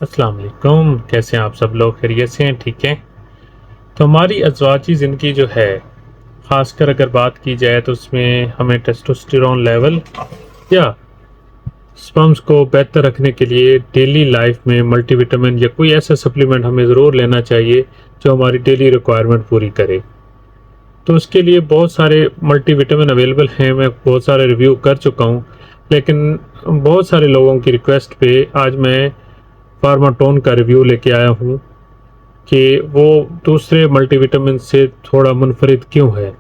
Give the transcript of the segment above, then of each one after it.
अस्सलाम वालेकुम। कैसे हैं आप सब लोग? खैरियत से हैं? ठीक हैं। तो हमारी अज़वाजी ज़िंदगी जो है, ख़ासकर अगर बात की जाए तो उसमें हमें टेस्टोस्टेरोन लेवल या स्पर्म्स को बेहतर रखने के लिए डेली लाइफ में मल्टीविटामिन या कोई ऐसा सप्लीमेंट हमें ज़रूर लेना चाहिए जो हमारी डेली रिक्वायरमेंट पूरी करे। तो उसके लिए बहुत सारे मल्टीविटामिन अवेलेबल हैं, मैं बहुत सारे रिव्यू कर चुका हूँ, लेकिन बहुत सारे लोगों की रिक्वेस्ट पे आज मैं फार्माटोन का रिव्यू लेके आया हूँ कि वो दूसरे मल्टीविटामिन से थोड़ा मुनफरिद क्यों है।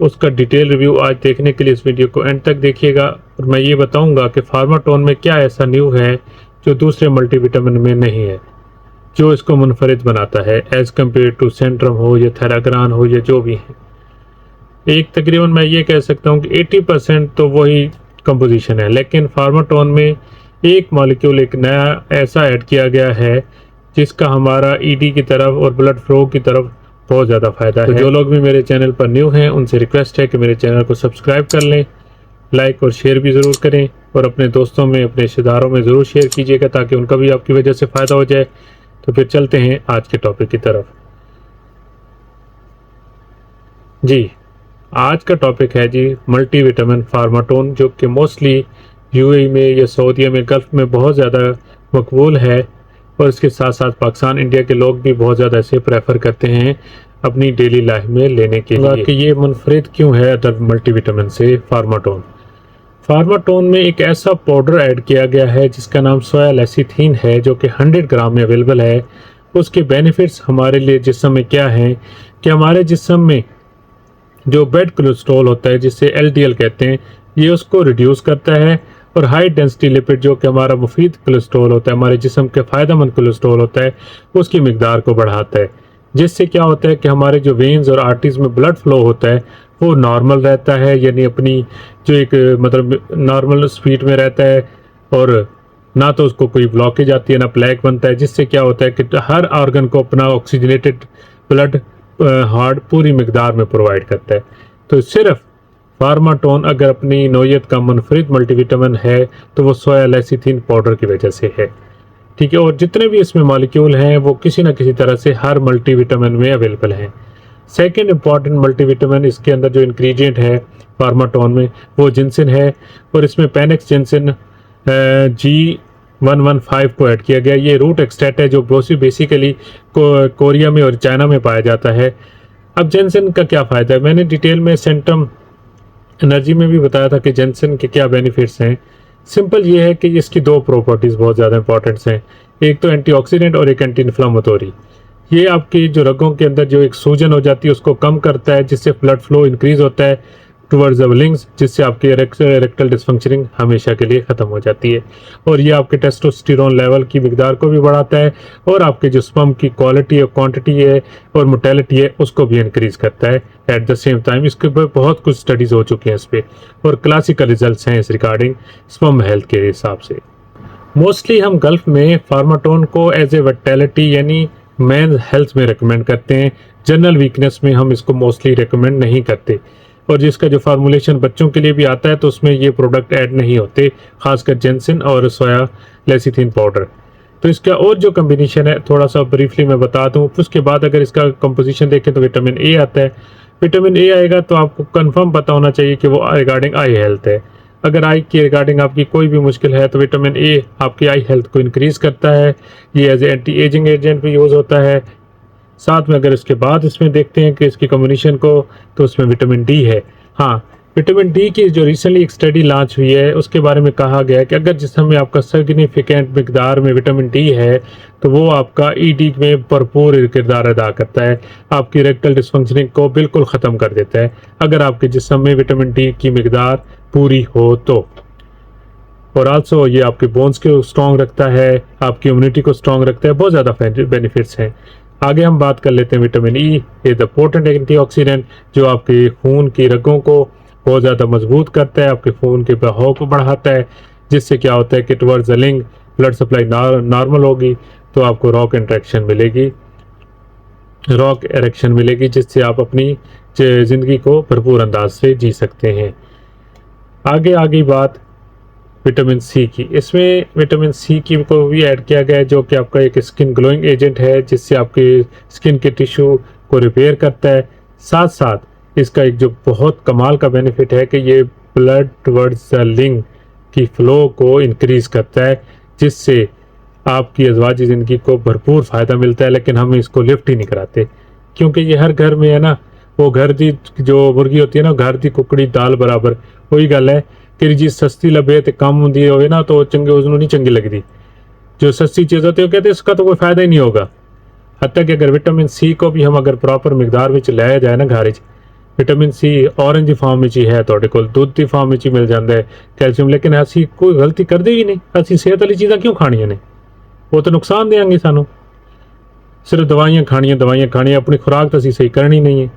उसका डिटेल रिव्यू आज देखने के लिए इस वीडियो को एंड तक देखिएगा और मैं ये बताऊंगा कि फार्माटोन में क्या ऐसा न्यू है जो दूसरे मल्टीविटामिन में नहीं है, जो इसको मुनफरिद बनाता है एज़ कम्पेयर टू सेंट्रम हो या थेराग्रान हो या जो भी है। एक तकरीबन मैं ये कह सकता हूँ कि 80% तो वही कंपोजिशन है, लेकिन फार्माटोन में एक मॉलिक्यूल एक नया ऐसा ऐड किया गया है जिसका हमारा ईडी की तरफ और ब्लड फ्लो की तरफ बहुत ज़्यादा फ़ायदा है। जो लोग भी मेरे चैनल पर न्यू हैं उनसे रिक्वेस्ट है कि मेरे चैनल को सब्सक्राइब कर लें, लाइक और शेयर भी ज़रूर करें और अपने दोस्तों में, अपने रिश्तेदारों में ज़रूर शेयर कीजिएगा ताकि उनका भी आपकी वजह से फ़ायदा हो जाए। तो फिर चलते हैं आज के टॉपिक की तरफ। जी, आज का टॉपिक है जी मल्टीविटामिन फार्माटोन, जो कि मोस्टली यूएई में या सऊदीया में, गल्फ़ में बहुत ज़्यादा मकबूल है और इसके साथ साथ पाकिस्तान, इंडिया के लोग भी बहुत ज़्यादा इसे प्रेफर करते हैं अपनी डेली लाइफ में लेने के लिए। कि ये मुनफरिद क्यों है अदर मल्टीविटामिन से फार्माटोन। फार्माटोन में एक ऐसा पाउडर ऐड किया गया है जिसका नाम सोया लेसिथीन है, जो कि 100 ग्राम में अवेलेबल है। उसके बेनिफिट्स हमारे लिए जिस्म में क्या हैं कि हमारे जिस्म में जो बैड कोलेस्ट्रॉल होता है, जिसे एलडीएल कहते हैं, ये उसको रिड्यूस करता है और हाई डेंसिटी लिपिड, जो कि हमारा मुफीद कोलेस्ट्रॉल होता है, हमारे जिस्म के फ़ायदेमंद कोलेस्ट्रॉल होता है, उसकी मिकदार को बढ़ाता है। जिससे क्या होता है कि हमारे जो वेन्स और आर्टरीज में ब्लड फ्लो होता है वो नॉर्मल रहता है, यानी अपनी जो एक मतलब नॉर्मल स्पीड में रहता है और ना तो उसको कोई ब्लॉकेज आती है ना प्लैक बनता है। जिससे क्या होता है कि हर ऑर्गन को अपना ऑक्सीजनेटेड ब्लड हार्ट पूरी मिकदार में प्रोवाइड करता है। तो सिर्फ फार्माटोन अगर अपनी नौयत का मुनफरिद मल्टीविटामिन है तो वो सोया लेसिथिन पाउडर की वजह से है, ठीक है। और जितने भी इसमें मॉलिक्यूल हैं वो किसी न किसी तरह से हर मल्टीविटामिन में अवेलेबल हैं। सेकेंड इंपॉर्टेंट मल्टीविटामिन इसके अंदर जो इंग्रेडिएंट है फार्माटोन में वो जिनसिन है और इसमें पेनेक्स जिनसिन G115 को ऐड किया गया। ये रूट एक्सट्रैक्ट है जो बेसिकली कोरिया में और चाइना में पाया जाता है। अब जेंसिन का क्या फ़ायदा है, मैंने डिटेल में सेंट्रम एनर्जी में भी बताया था कि जेंसिन के क्या बेनिफिट्स हैं। सिंपल ये है कि इसकी दो प्रॉपर्टीज़ बहुत ज़्यादा इंपॉर्टेंट्स हैं, एक तो एंटीऑक्सीडेंट और एक एंटी इन्फ्लामेटरी। ये आपकी जो रगों के अंदर जो एक सूजन हो जाती है उसको कम करता है, जिससे ब्लड फ्लो इंक्रीज होता है टुवर्ड्स द लिंग्स, जिससे आपकी इरेक्टल डिसफंक्शनिंग हमेशा के लिए ख़त्म हो जाती है। और ये आपके टेस्टोस्टेरोन लेवल की मिकदार को भी बढ़ाता है और आपके जो स्पर्म की क्वालिटी और क्वांटिटी है और मोटेलिटी है उसको भी इंक्रीज़ करता है एट द सेम टाइम। इसके ऊपर बहुत कुछ स्टडीज़ हो चुकी हैं इस पर और क्लासिकल रिजल्ट्स हैं इस रिगार्डिंग स्पर्म हेल्थ के हिसाब से। मोस्टली हम गल्फ़ में फार्माटोन को एज ए विटैलिटी यानी मेन हेल्थ में रिकमेंड करते हैं। जनरल वीकनेस में हम इसको मोस्टली रिकमेंड नहीं करते और जिसका जो फार्मूलेशन बच्चों के लिए भी आता है तो उसमें ये प्रोडक्ट ऐड नहीं होते, खासकर जेंसिन और सोया लेसिथिन पाउडर। तो इसका और जो कम्बिनेशन है थोड़ा सा ब्रीफली मैं बता दूं। उसके बाद अगर इसका कंपोजिशन देखें तो विटामिन ए आता है। विटामिन ए आएगा तो आपको कंफर्म पता होना चाहिए कि वो रिगार्डिंग आई हेल्थ है। अगर आई के रिगार्डिंग आपकी कोई भी मुश्किल है तो विटामिन ए आपकी आई हेल्थ को इंक्रीज़ करता है। ये एज एंटी एजिंग एजेंट भी यूज़ होता है। साथ में अगर इसके बाद इसमें देखते हैं कि इसकी कॉम्बिनेशन को, तो उसमें विटामिन डी है। हाँ, विटामिन डी की जो रिसेंटली एक स्टडी लॉन्च हुई है उसके बारे में कहा गया है कि अगर जिस्म में आपका सिग्निफिकेंट मिकदार में विटामिन डी है तो वो आपका ईडी में भरपूर किरदार अदा करता है, आपकी इरेक्टल डिसफंक्शनिंग को बिल्कुल ख़त्म कर देता है अगर आपके जिस्म में विटामिन डी की मिकदार पूरी हो तो। और आल्सो ये आपके बोन्स को स्ट्रॉन्ग रखता है, आपकी इम्यूनिटी को स्ट्रॉन्ग रखता है, बहुत ज़्यादा बेनिफिट्स हैं। आगे हम बात कर लेते हैं विटामिन ई, ये द पोटेंट एंटीऑक्सीडेंट जो आपके खून की रगों को बहुत ज़्यादा मजबूत करता है, आपके खून के बहाव को बढ़ाता है, जिससे क्या होता है कि टुवर्ड्स द लिंग ब्लड सप्लाई नॉर्मल होगी तो आपको रॉक एरेक्शन मिलेगी, जिससे आप अपनी ज़िंदगी को भरपूर अंदाज से जी सकते हैं। आगे बात विटामिन सी की। इसमें विटामिन सी की को भी ऐड किया गया है, जो कि आपका एक स्किन ग्लोइंग एजेंट है, जिससे आपके स्किन के टिश्यू को रिपेयर करता है। साथ साथ इसका एक जो बहुत कमाल का बेनिफिट है कि ये ब्लड टुवर्ड्स द लिंग की फ़्लो को इंक्रीज़ करता है, जिससे आपकी अज़वाजी ज़िंदगी को भरपूर फ़ायदा मिलता है। लेकिन हम इसको लिफ्ट ही नहीं कराते, क्योंकि ये हर घर में है ना, वो घर दी जो मुर्गी होती है ना, घर दी कुकड़ी दाल बराबर। वही गल है कि जी सस्ती लभे तो कम होंगी हो ना, तो चंगे उसनों नहीं चंगी लगती। जो सस्ती चीज़ होती है वो कहते हैं इसका तो कोई फ़ायदा ही नहीं होगा। हत्या कि अगर विटामिन सी को भी हम अगर प्रॉपर मिकदार में लाया जाए ना घर च, विटामिन सी ऑरेंज फॉर्म में ही है, तुहाडे कोल दुध की फॉर्म में ही मिल जाता है कैल्शियम। लेकिन असी कोई गलती करते ही नहीं, असी सेहत वाली चीज़ां क्यों खानियां ने, वो तो नुकसान देंगे सानू। सिर्फ दवाइयाँ खानियां, अपनी खुराक तो असी सही करनी नहीं है।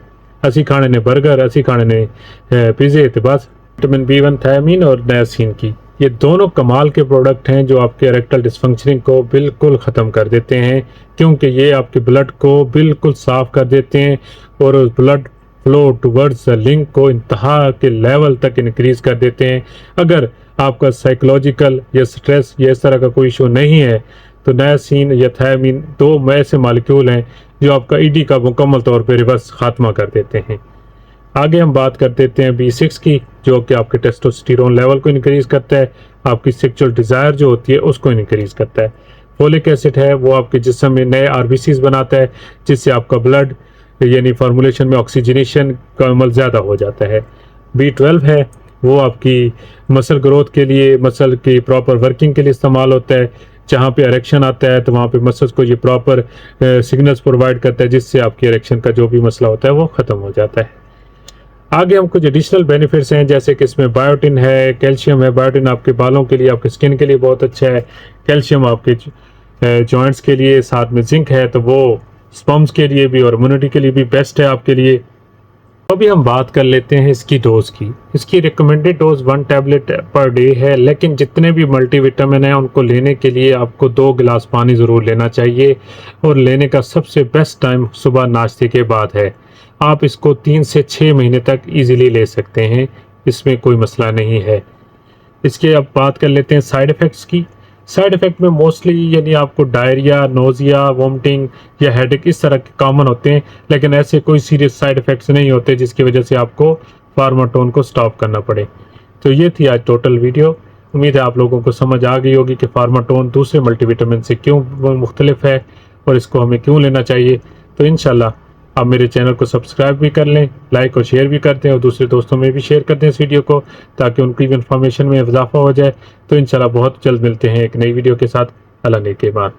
असी खाने ने बर्गर, असी खाने ने पिज़्ज़े, तो बस। विटामिन B1 थायमीन और नायसिन की, ये दोनों कमाल के प्रोडक्ट हैं जो आपके इरेक्टल डिस्फंक्शनिंग को बिल्कुल ख़त्म कर देते हैं, क्योंकि ये आपके ब्लड को बिल्कुल साफ़ कर देते हैं और blood flow towards the link को इंतहा के लेवल तक इंक्रीज़ कर देते हैं। अगर आपका साइकोलॉजिकल या स्ट्रेस या इस तरह का कोई इशू नहीं है, तो नायसिन या थायमीन दो ऐसे मालिक्यूल हैं जो आपका ईडी का मुकम्मल तौर पर रिवर्स खात्मा कर देते हैं। आगे हम बात कर देते हैं B6 की, जो कि आपके टेस्टोस्टेरोन लेवल को इंक्रीज़ करता है, आपकी सेक्सुअल डिज़ायर जो होती है उसको इंक्रीज़ करता है। फोलिक एसिड है, वो आपके जिस्म में नए RBCs बनाता है, जिससे आपका ब्लड यानी फार्मूलेशन में ऑक्सीजनेशन का अमल ज़्यादा हो जाता है। B12 है, वो आपकी मसल ग्रोथ के लिए, मसल की प्रॉपर वर्किंग के लिए इस्तेमाल होता है। जहाँ पे इरेक्शन आता है तो वहाँ पे मसल्स को ये प्रॉपर सिग्नल्स प्रोवाइड करता है, जिससे आपकी इरेक्शन का जो भी मसला होता है वो ख़त्म हो जाता है। आगे हम कुछ एडिशनल बेनिफिट्स हैं, जैसे कि इसमें बायोटिन है, कैल्शियम है। बायोटिन आपके बालों के लिए, आपके स्किन के लिए बहुत अच्छा है। कैल्शियम आपके जॉइंट्स के लिए, साथ में जिंक है, तो वो स्पर्म्स के लिए भी और इम्यूनिटी के लिए भी बेस्ट है आपके लिए। तो अभी हम बात कर लेते हैं इसकी डोज की। इसकी recommended dose 1 tablet per day है, लेकिन जितने भी मल्टीविटामिन हैं उनको लेने के लिए आपको 2 गिलास पानी ज़रूर लेना चाहिए, और लेने का सबसे बेस्ट टाइम सुबह नाश्ते के बाद है। आप इसको 3 से 6 महीने तक इजीली ले सकते हैं, इसमें कोई मसला नहीं है। इसके अब बात कर लेते हैं साइड इफ़ेक्ट्स की। साइड इफ़ेक्ट में मोस्टली यानी आपको डायरिया, नोज़िया, वोमिटिंग या हेडेक इस तरह के कॉमन होते हैं, लेकिन ऐसे कोई सीरियस साइड इफ़ेक्ट्स नहीं होते जिसकी वजह से आपको फार्माटोन को स्टॉप करना पड़े। तो ये थी आज टोटल वीडियो। उम्मीद है आप लोगों को समझ आ गई होगी कि फार्माटोन दूसरे मल्टीविटामिन से क्यों मुख्तलिफ है और इसको हमें क्यों लेना चाहिए। तो इंशाल्लाह आप मेरे चैनल को सब्सक्राइब भी कर लें, लाइक और शेयर भी करते हैं, और दूसरे दोस्तों में भी शेयर करते हैं इस वीडियो को, ताकि उनकी भी इंफॉर्मेशन में इजाफा हो जाए। तो इंशाल्लाह बहुत जल्द मिलते हैं एक नई वीडियो के साथ। अल्लाह ने के बाद।